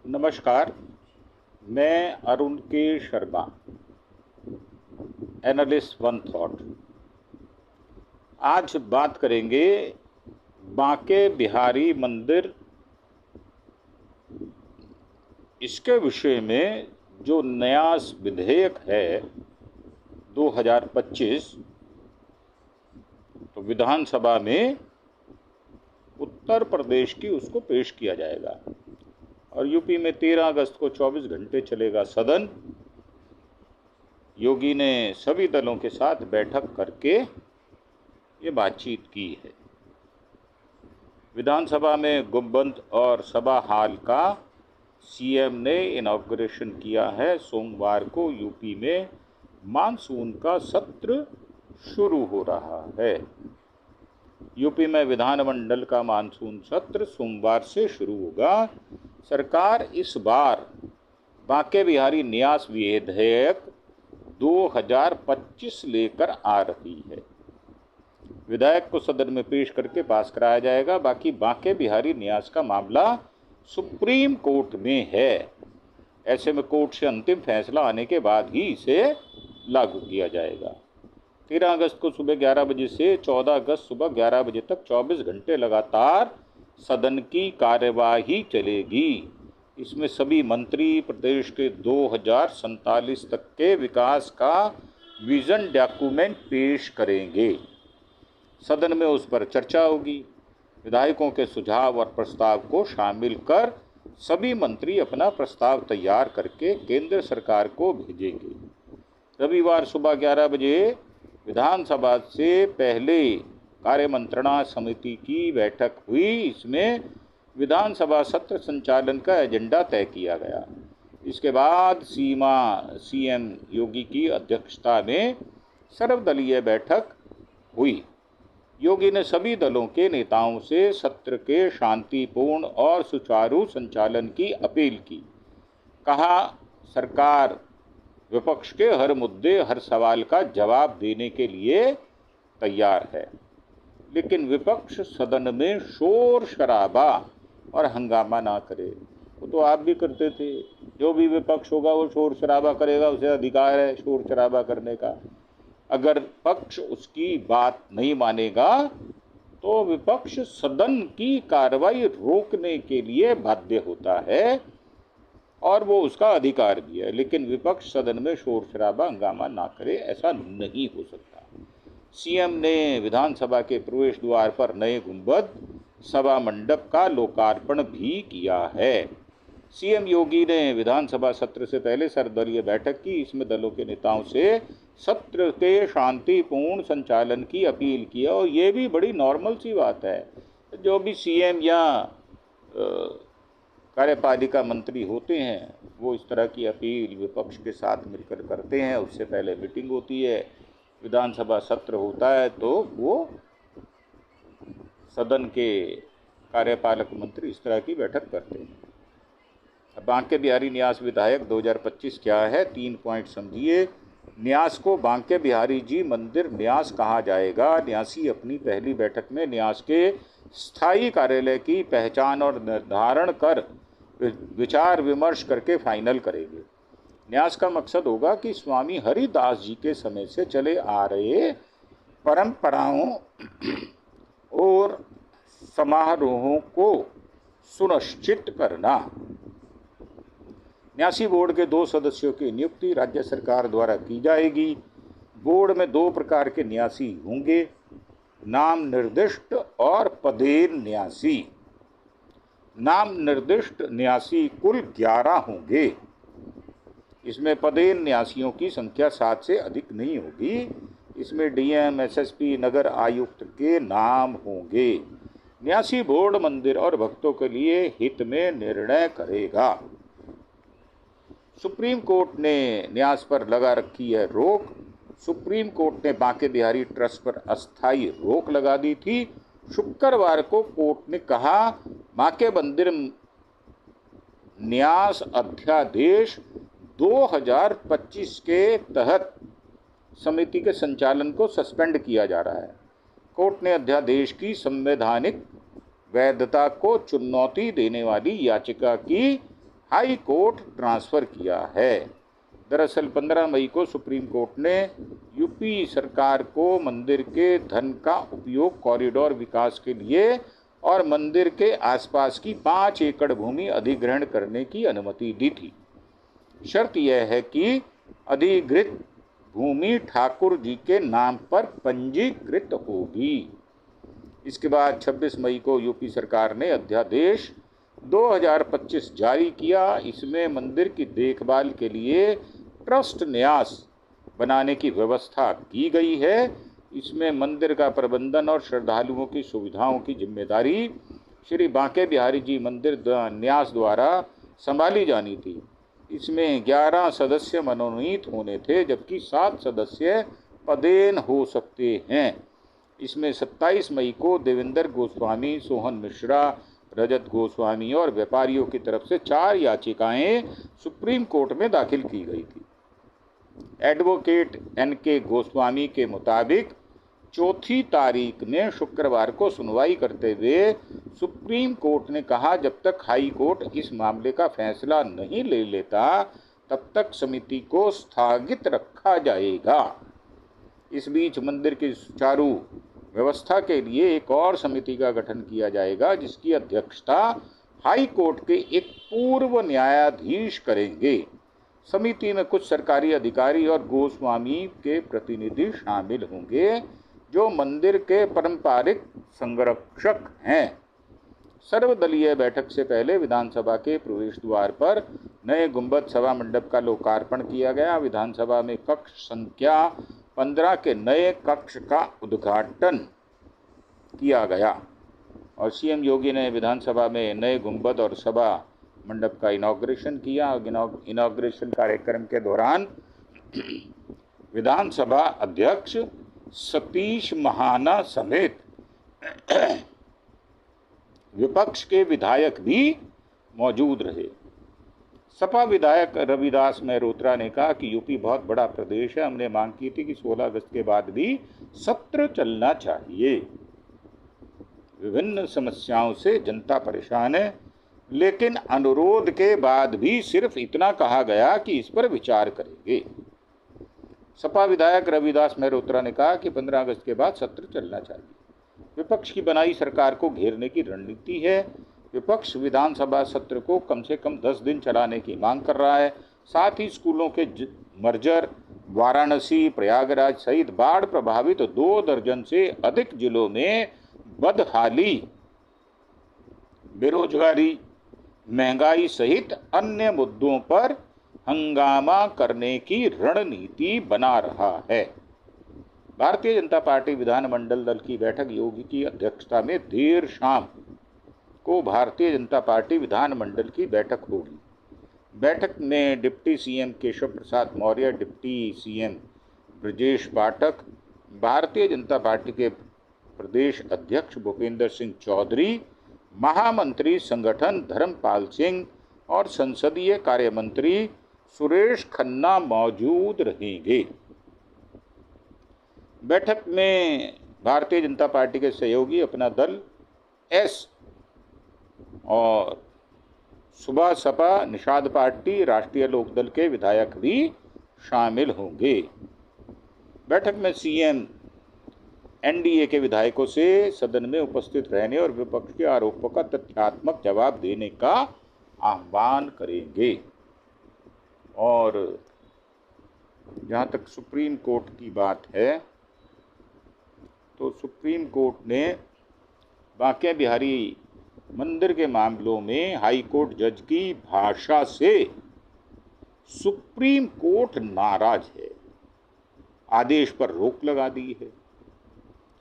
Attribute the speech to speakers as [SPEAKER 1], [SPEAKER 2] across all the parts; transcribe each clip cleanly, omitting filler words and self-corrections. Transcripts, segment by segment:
[SPEAKER 1] नमस्कार, मैं अरुण के शर्मा, एनालिस्ट वन थॉट। आज बात करेंगे बांके बिहारी मंदिर, इसके विषय में जो नया विधेयक है 2025, तो विधानसभा में उत्तर प्रदेश की उसको पेश किया जाएगा और यूपी में 13 अगस्त को 24 घंटे चलेगा सदन। योगी ने सभी दलों के साथ बैठक करके ये बातचीत की है। विधानसभा में गुंबद और सभा हाल का सीएम ने इनॉग्रेशन किया है। सोमवार को यूपी में मानसून का सत्र शुरू हो रहा है। यूपी में विधानमंडल का मानसून सत्र सोमवार से शुरू होगा। सरकार इस बार बांके बिहारी न्यास विधेयक 2025 लेकर आ रही है। विधेयक को सदन में पेश करके पास कराया जाएगा। बाकी बांके बिहारी न्यास का मामला सुप्रीम कोर्ट में है। ऐसे में कोर्ट से अंतिम फैसला आने के बाद ही इसे लागू किया जाएगा। 13 अगस्त को सुबह 11 बजे से 14 अगस्त सुबह 11 बजे तक 24 घंटे लगातार सदन की कार्यवाही चलेगी। इसमें सभी मंत्री प्रदेश के 2047 तक के विकास का विजन डॉक्यूमेंट पेश करेंगे। सदन में उस पर चर्चा होगी। विधायकों के सुझाव और प्रस्ताव को शामिल कर सभी मंत्री अपना प्रस्ताव तैयार करके केंद्र सरकार को भेजेंगे। रविवार सुबह 11 बजे विधानसभा से पहले कार्यमंत्रणा समिति की बैठक हुई। इसमें विधानसभा सत्र संचालन का एजेंडा तय किया गया। इसके बाद सीएम योगी की अध्यक्षता में सर्वदलीय बैठक हुई। योगी ने सभी दलों के नेताओं से सत्र के शांतिपूर्ण और सुचारू संचालन की अपील की। कहा, सरकार विपक्ष के हर मुद्दे, हर सवाल का जवाब देने के लिए तैयार है, लेकिन विपक्ष सदन में शोर शराबा और हंगामा ना करे। वो तो आप भी करते थे। जो भी विपक्ष होगा वो शोर शराबा करेगा, उसे अधिकार है शोर शराबा करने का। अगर पक्ष उसकी बात नहीं मानेगा तो विपक्ष सदन की कार्रवाई रोकने के लिए बाध्य होता है और वो उसका अधिकार भी है। लेकिन विपक्ष सदन में शोर शराबा हंगामा ना करे, ऐसा नहीं हो सकता। सीएम ने विधानसभा के प्रवेश द्वार पर नए गुंबद सभा मंडप का लोकार्पण भी किया है। सीएम योगी ने विधानसभा सत्र से पहले सर्वदलीय बैठक की। इसमें दलों के नेताओं से सत्र के शांतिपूर्ण संचालन की अपील की और ये भी बड़ी नॉर्मल सी बात है। जो भी सीएम या कार्यपालिका मंत्री होते हैं वो इस तरह की अपील विपक्ष के साथ मिलकर करते हैं। उससे पहले मीटिंग होती है, विधानसभा सत्र होता है, तो वो सदन के कार्यपालक मंत्री इस तरह की बैठक करते हैं। अब बांके बिहारी न्यास विधेयक 2025 क्या है, 3 पॉइंट समझिए। न्यास को बांके बिहारी जी मंदिर न्यास कहा जाएगा। न्यासी अपनी पहली बैठक में न्यास के स्थायी कार्यालय की पहचान और निर्धारण कर विचार विमर्श करके फाइनल करेंगे। न्यास का मकसद होगा कि स्वामी हरिदास जी के समय से चले आ रहे परंपराओं और समारोहों को सुनिश्चित करना। न्यासी बोर्ड के 2 सदस्यों की नियुक्ति राज्य सरकार द्वारा की जाएगी। बोर्ड में 2 प्रकार के न्यासी होंगे, नाम निर्दिष्ट और पदेन न्यासी। नाम निर्दिष्ट न्यासी कुल 11 होंगे। इसमें पदेन न्यासियों की संख्या 7 से अधिक नहीं होगी। इसमें डीएम, एसएसपी, नगर आयुक्त के नाम होंगे। न्यासी बोर्ड मंदिर और भक्तों के लिए हित में निर्णय करेगा। सुप्रीम कोर्ट ने न्यास पर लगा रखी है रोक। सुप्रीम कोर्ट ने बांके बिहारी ट्रस्ट पर अस्थायी रोक लगा दी थी। शुक्रवार को कोर्ट ने कहा, बांके मंदिर न्यास अध्यादेश 2025 के तहत समिति के संचालन को सस्पेंड किया जा रहा है। कोर्ट ने अध्यादेश की संवैधानिक वैधता को चुनौती देने वाली याचिका की हाई कोर्ट ट्रांसफ़र किया है। दरअसल 15 मई को सुप्रीम कोर्ट ने यूपी सरकार को मंदिर के धन का उपयोग कॉरिडोर विकास के लिए और मंदिर के आसपास की 5 एकड़ भूमि अधिग्रहण करने की अनुमति दी थी। शर्त यह है कि अधिग्रहित भूमि ठाकुर जी के नाम पर पंजीकृत होगी। इसके बाद 26 मई को यूपी सरकार ने अध्यादेश 2025 जारी किया। इसमें मंदिर की देखभाल के लिए ट्रस्ट न्यास बनाने की व्यवस्था की गई है। इसमें मंदिर का प्रबंधन और श्रद्धालुओं की सुविधाओं की जिम्मेदारी श्री बांके बिहारी जी मंदिर न्यास द्वारा संभाली जानी थी। इसमें 11 सदस्य मनोनीत होने थे, जबकि 7 सदस्य पदेन हो सकते हैं। इसमें 27 मई को देवेंद्र गोस्वामी, सोहन मिश्रा, रजत गोस्वामी और व्यापारियों की तरफ से 4 याचिकाएं सुप्रीम कोर्ट में दाखिल की गई थी। एडवोकेट NK गोस्वामी के मुताबिक 4 तारीख में शुक्रवार को सुनवाई करते हुए सुप्रीम कोर्ट ने कहा, जब तक हाई कोर्ट इस मामले का फैसला नहीं ले लेता तब तक समिति को स्थगित रखा जाएगा। इस बीच मंदिर की सुचारू व्यवस्था के लिए एक और समिति का गठन किया जाएगा, जिसकी अध्यक्षता हाई कोर्ट के एक पूर्व न्यायाधीश करेंगे। समिति में कुछ सरकारी अधिकारी और गोस्वामी के प्रतिनिधि शामिल होंगे, जो मंदिर के पारंपरिक संरक्षक हैं। सर्वदलीय बैठक से पहले विधानसभा के प्रवेश द्वार पर नए गुंबद सभा मंडप का लोकार्पण किया गया। विधानसभा में कक्ष संख्या 15 के नए कक्ष का उद्घाटन किया गया और सीएम योगी ने विधानसभा में नए गुंबद और सभा मंडप का इनॉग्रेशन किया। इनॉग्रेशन कार्यक्रम के दौरान विधानसभा अध्यक्ष सतीश महाना समेत विपक्ष के विधायक भी मौजूद रहे। सपा विधायक रविदास मेहरोत्रा ने कहा कि यूपी बहुत बड़ा प्रदेश है। हमने मांग की थी कि 16 अगस्त के बाद भी सत्र चलना चाहिए। विभिन्न समस्याओं से जनता परेशान है, लेकिन अनुरोध के बाद भी सिर्फ इतना कहा गया कि इस पर विचार करेंगे। सपा विधायक रविदास मेहरोत्रा ने कहा कि 15 अगस्त के बाद सत्र चलना चाहिए। विपक्ष की बनाई सरकार को घेरने की रणनीति है। विपक्ष विधानसभा सत्र को कम से कम 10 दिन चलाने की मांग कर रहा है। साथ ही स्कूलों के मर्जर, वाराणसी, प्रयागराज सहित बाढ़ प्रभावित 2 दर्जन से अधिक जिलों में बदहाली, बेरोजगारी, महंगाई सहित अन्य मुद्दों पर हंगामा करने की रणनीति बना रहा है। भारतीय जनता पार्टी विधानमंडल दल की बैठक योगी की अध्यक्षता में देर शाम को भारतीय जनता पार्टी विधानमंडल की बैठक होगी। बैठक में deputy CM Keshav Prasad Maurya, deputy CM Brajesh Pathak, Bharatiya Janata party के प्रदेश अध्यक्ष भूपेंद्र सिंह चौधरी, महामंत्री संगठन धर्मपाल सिंह और संसदीय कार्य मंत्री सुरेश खन्ना मौजूद रहेंगे। बैठक में भारतीय जनता पार्टी के सहयोगी अपना दल एस और सुबह सपा, निषाद पार्टी, राष्ट्रीय लोकदल के विधायक भी शामिल होंगे। बैठक में सीएम एनडीए के विधायकों से सदन में उपस्थित रहने और विपक्ष के आरोपों का तथ्यात्मक जवाब देने का आह्वान करेंगे। और जहाँ तक सुप्रीम कोर्ट की बात है, तो सुप्रीम कोर्ट ने बांके बिहारी मंदिर के मामलों में हाई कोर्ट जज की भाषा से सुप्रीम कोर्ट नाराज है। आदेश पर रोक लगा दी है।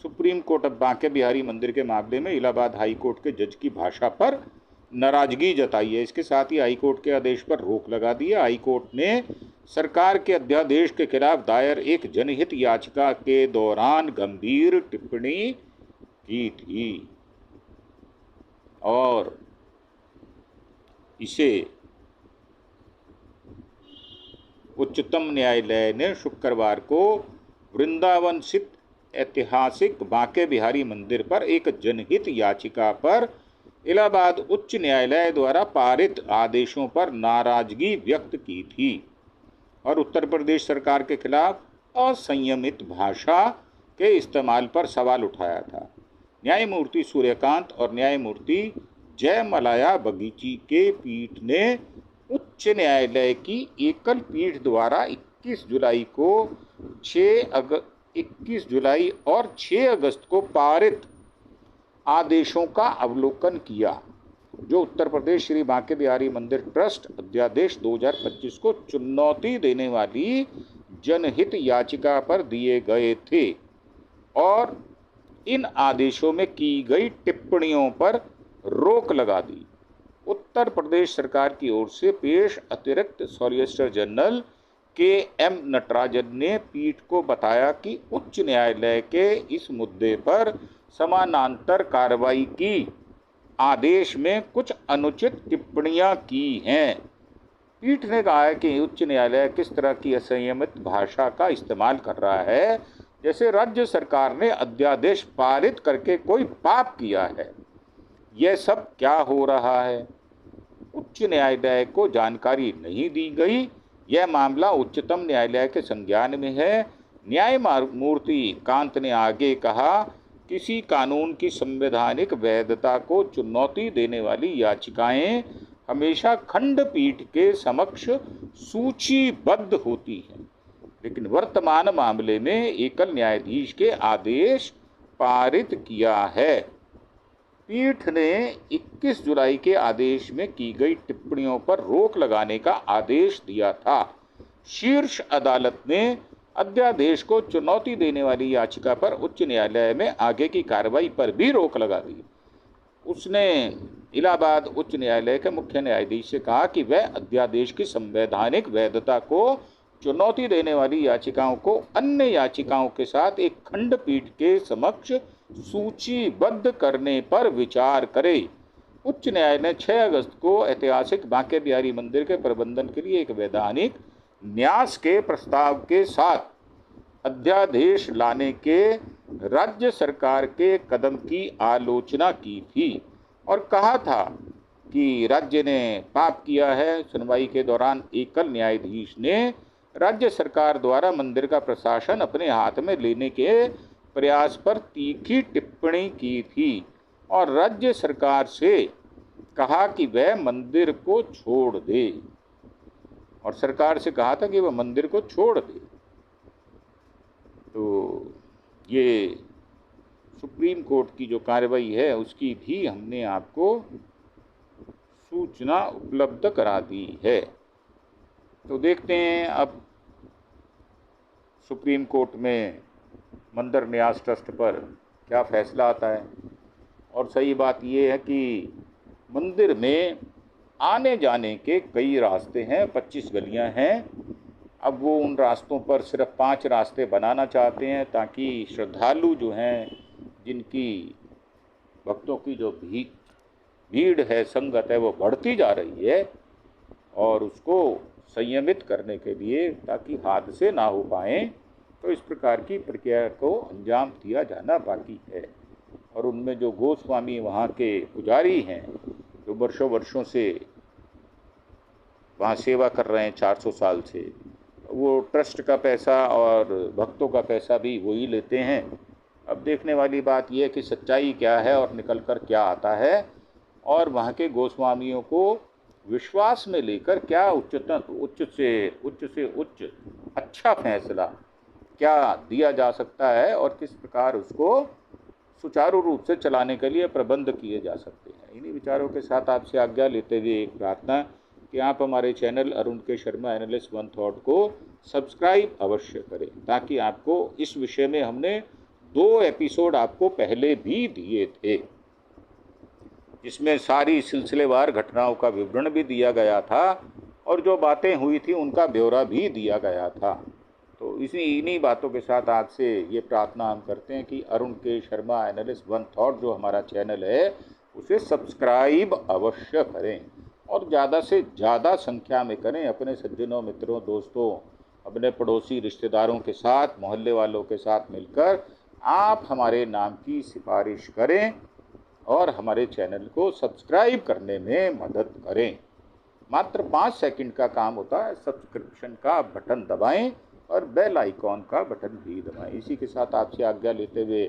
[SPEAKER 1] सुप्रीम कोर्ट अब बांके बिहारी मंदिर के मामले में इलाहाबाद हाई कोर्ट के जज की भाषा पर नाराजगी जताई है। इसके साथ ही हाई कोर्ट के आदेश पर रोक लगा दी है। हाई कोर्ट ने सरकार के अध्यादेश के खिलाफ दायर एक जनहित याचिका के दौरान गंभीर टिप्पणी की थी और इसे उच्चतम न्यायालय ने शुक्रवार को वृंदावन स्थित ऐतिहासिक बांके बिहारी मंदिर पर एक जनहित याचिका पर इलाहाबाद उच्च न्यायालय द्वारा पारित आदेशों पर नाराजगी व्यक्त की थी और उत्तर प्रदेश सरकार के खिलाफ असंयमित भाषा के इस्तेमाल पर सवाल उठाया था। न्यायमूर्ति सूर्यकांत और न्यायमूर्ति जयमलाया बगीची के पीठ ने उच्च न्यायालय की एकल पीठ द्वारा 21 जुलाई और 6 अगस्त को पारित आदेशों का अवलोकन किया, जो उत्तर प्रदेश श्री बांके बिहारी मंदिर ट्रस्ट अध्यादेश 2025 को चुनौती देने वाली जनहित याचिका पर दिए गए थे और इन आदेशों में की गई टिप्पणियों पर रोक लगा दी। उत्तर प्रदेश सरकार की ओर से पेश अतिरिक्त सॉलिसिटर जनरल के.एम. नटराजन ने पीठ को बताया कि उच्च न्यायालय के इस मुद्दे पर समानांतर कार्रवाई की आदेश में कुछ अनुचित टिप्पणियां की हैं। पीठ ने कहा है कि उच्च न्यायालय किस तरह की असंयमित भाषा का इस्तेमाल कर रहा है, जैसे राज्य सरकार ने अध्यादेश पारित करके कोई पाप किया है। यह सब क्या हो रहा है? उच्च न्यायालय को जानकारी नहीं दी गई। यह मामला उच्चतम न्यायालय के संज्ञान में है। न्यायमूर्ति कांत ने आगे कहा, किसी कानून की संवैधानिक वैधता को चुनौती देने वाली याचिकाएं हमेशा खंडपीठ के समक्ष सूचीबद्ध होती हैं, लेकिन वर्तमान मामले में एकल न्यायाधीश के आदेश पारित किया है। पीठ ने 21 जुलाई के आदेश में की गई टिप्पणियों पर रोक लगाने का आदेश दिया था। शीर्ष अदालत ने अध्यादेश को चुनौती देने वाली याचिका पर उच्च न्यायालय में आगे की कार्रवाई पर भी रोक लगा दी। उसने इलाहाबाद उच्च न्यायालय के मुख्य न्यायाधीश से कहा कि वह अध्यादेश की संवैधानिक वैधता को चुनौती देने वाली याचिकाओं को अन्य याचिकाओं के साथ एक खंडपीठ के समक्ष सूचीबद्ध करने पर विचार करे। उच्च न्यायालय ने 6 अगस्त को ऐतिहासिक बांके बिहारी मंदिर के प्रबंधन के लिए एक वैधानिक न्यास के प्रस्ताव के साथ अध्यादेश लाने के राज्य सरकार के कदम की आलोचना की थी और कहा था कि राज्य ने पाप किया है। सुनवाई के दौरान एकल न्यायाधीश ने राज्य सरकार द्वारा मंदिर का प्रशासन अपने हाथ में लेने के प्रयास पर तीखी टिप्पणी की थी और राज्य सरकार से कहा कि वह मंदिर को छोड़ दे और सरकार से कहा था कि वह मंदिर को छोड़ दे। तो ये सुप्रीम कोर्ट की जो कार्रवाई है उसकी भी हमने आपको सूचना उपलब्ध करा दी है। तो देखते हैं अब सुप्रीम कोर्ट में मंदिर न्यास ट्रस्ट पर क्या फैसला आता है। और सही बात ये है कि मंदिर में आने जाने के कई रास्ते हैं, 25 गलियां हैं। अब वो उन रास्तों पर सिर्फ 5 रास्ते बनाना चाहते हैं ताकि श्रद्धालु जो हैं, जिनकी भक्तों की जो भीड़ है, संगत है, वो बढ़ती जा रही है और उसको संयमित करने के लिए ताकि हादसे ना हो पाएँ, तो इस प्रकार की प्रक्रिया को अंजाम दिया जाना बाकी है। और उनमें जो गोस्वामी वहाँ के पुजारी हैं, जो वर्षों से वहाँ सेवा कर रहे हैं 400 साल से, वो ट्रस्ट का पैसा और भक्तों का पैसा भी वही लेते हैं। अब देखने वाली बात यह है कि सच्चाई क्या है और निकल कर क्या आता है और वहाँ के गोस्वामियों को विश्वास में लेकर क्या उच्च से उच्च अच्छा फैसला क्या दिया जा सकता है और किस प्रकार उसको सुचारू रूप से चलाने के लिए प्रबंध किए जा सकते हैं। इन्हीं विचारों के साथ आपसे आज्ञा लेते हुए एक प्रार्थना कि आप हमारे चैनल अरुण के शर्मा एनालिस्ट वन थॉट को सब्सक्राइब अवश्य करें, ताकि आपको इस विषय में हमने 2 एपिसोड आपको पहले भी दिए थे, जिसमें सारी सिलसिलेवार घटनाओं का विवरण भी दिया गया था और जो बातें हुई थी उनका ब्यौरा भी दिया गया था। तो इन्हीं बातों के साथ आपसे ये प्रार्थना हम करते हैं कि अरुण के शर्मा एनालिस्ट वन थॉट जो हमारा चैनल है उसे सब्सक्राइब अवश्य करें और ज़्यादा से ज़्यादा संख्या में करें। अपने सज्जनों, मित्रों, दोस्तों, अपने पड़ोसी, रिश्तेदारों के साथ, मोहल्ले वालों के साथ मिलकर आप हमारे नाम की सिफारिश करें और हमारे चैनल को सब्सक्राइब करने में मदद करें। मात्र 5 सेकंड का काम होता है। सब्सक्रिप्शन का बटन दबाएं और बेल आइकॉन का बटन भी दबाएं। इसी के साथ आपसे आज्ञा लेते हुए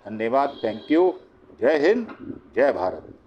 [SPEAKER 1] धन्यवाद। Thank you. जय हिंद, जय भारत।